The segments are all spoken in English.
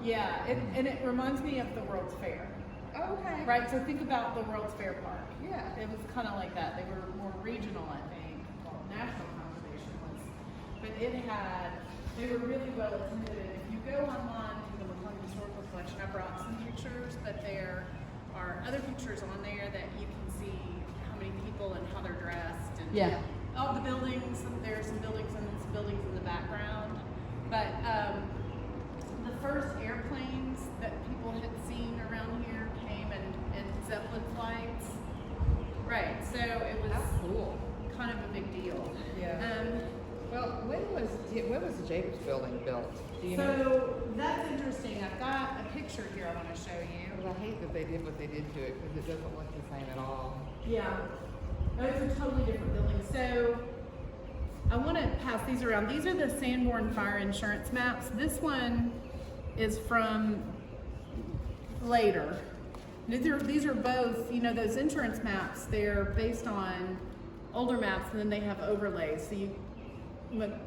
Yeah, and it reminds me of the World's Fair. Oh, okay. Right, so think about the World's Fair Park. Yeah. It was kind of like that. They were more regional, I think. Well, national conservation was. But they were really well attended. If you go online to the Montgomery Historical Collection, I brought some pictures, but there are other pictures on there that you can see how many people and how they're dressed. And Yeah. all the buildings, there are some buildings and then some buildings in the background. But the first airplanes that people had seen around here came in Zeppelin flights. Right, so it was Cool. kind of a big deal. Yeah. Well, when was the Jacobs building built? Do you know? So that's interesting. I've got a picture here I want to show you. Because I hate that they did what they did to it because it doesn't look the same at all. Yeah, oh, it's a totally different building. So I want to pass these around. These are the Sanborn Fire Insurance maps. This one is from later. These are both, you know, those insurance maps, they're based on older maps and then they have overlays. So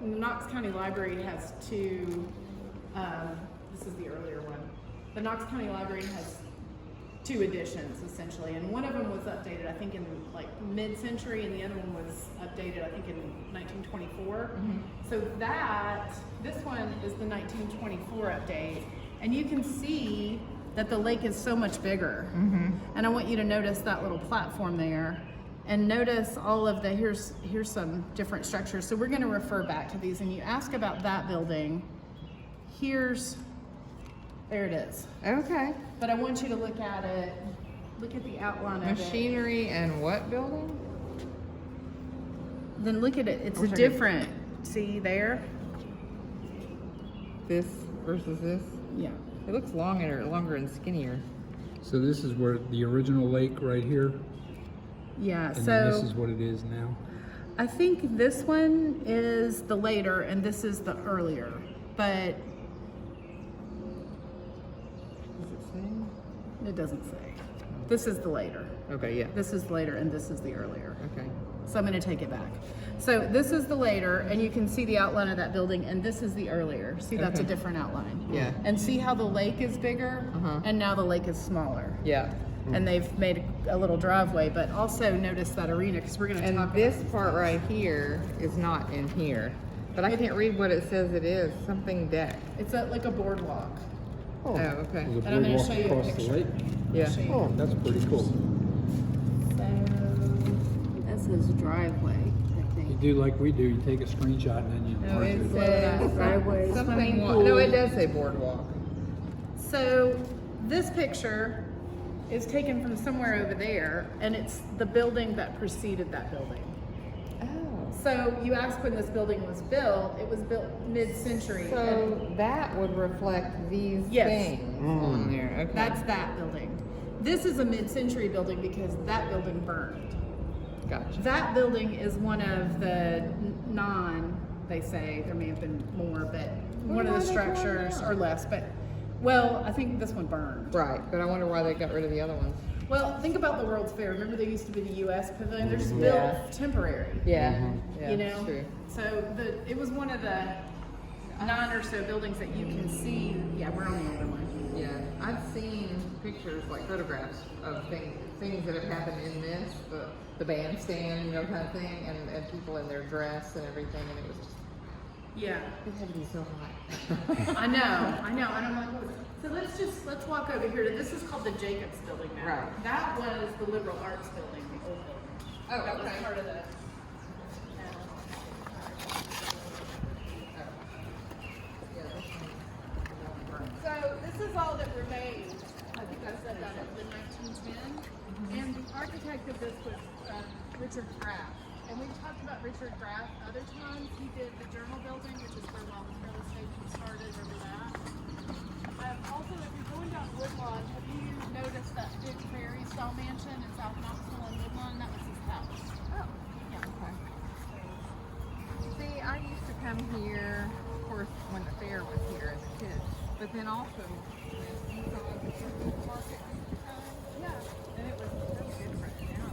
Knox County Library has two, this is the earlier one. The Knox County Library has two editions essentially, and one of them was updated I think in like mid-century and the other one was updated I think in 1924. So this one is the 1924 update, and you can see that the lake is so much bigger. And I want you to notice that little platform there, and notice all of the, here's some different structures. So we're going to refer back to these, and you ask about that building. There it is. Okay. But I want you to look at it, look at the outline of it. Machinery and what building? Then look at it, it's a Okay. different, see there? This versus this? Yeah. It looks longer and skinnier. So this is where the original lake right here, Yeah, and then this so is what it is now. I think this one is the later and this is the earlier, but Does it say? it doesn't say. This is the later. Okay, yeah. This is the later and this is the earlier. Okay. So I'm going to take it back. So this is the later, and you can see the outline of that building, and this is the earlier. See, that's a Okay. different outline. Yeah. And see how the lake is bigger, and now the lake is smaller. Yeah. And they've made a little driveway, but also notice that arena, because we're going to talk And about this these part things. right here is not in here. But I can't read what it says it is. Something deck. It's like a boardwalk. Oh, okay. There's a And I'm gonna boardwalk show you a across the picture. lake. Yeah. Show you. Oh, that's pretty cool. So that says driveway, I You think. do like we do, you take a screenshot and then you No, mark it it. says driveway, something. swimming No, pool. it does say boardwalk. So this picture is taken from somewhere over there, and it's the building that preceded that building. Oh. So you asked when this building was built. It was built mid-century. So that would reflect these Yes. things on there. Okay. That's that building. This is a mid-century building because that building burned. gotcha. That building is one of the they say, there may have been more, but one of why the they tore structures, them down? or less, but, well, I think this one burned. Right, but I wonder why they got rid of the other ones. Well, think about the World's Fair. Remember they used to be the U.S. Pavilion? They're just Yeah. built temporary. Yeah. Yeah, You that's know? true. So it was one of the 9 or so buildings that you can see. Yeah, we're on the older one. Yeah, I've seen pictures, like photographs of things that have happened in this, the bandstand, you know, kind of thing, and people in their dress and everything, and it was just, Yeah. it had to be so hot. I know. And I'm like, so let's walk over here to, this is called the Jacobs building now. Right. That was the liberal arts building, the old building. Oh, That was okay. part of the. So this is all that remained. I think I said that in 1910. And the architect of this was Richard Graff. And we've talked about Richard Graff other times. He did the Journal Building, which is where Wellness Real Estate started. Remember that? Also, if you're going down Woodlawn, have you noticed that big prairie style mansion in South Knoxville and Woodlawn? That was his house. Oh, Yeah. okay. See, I used to come here, of course, when the fair was here as a kid, but then also when you saw the market used to come. Yeah. And it was so different now.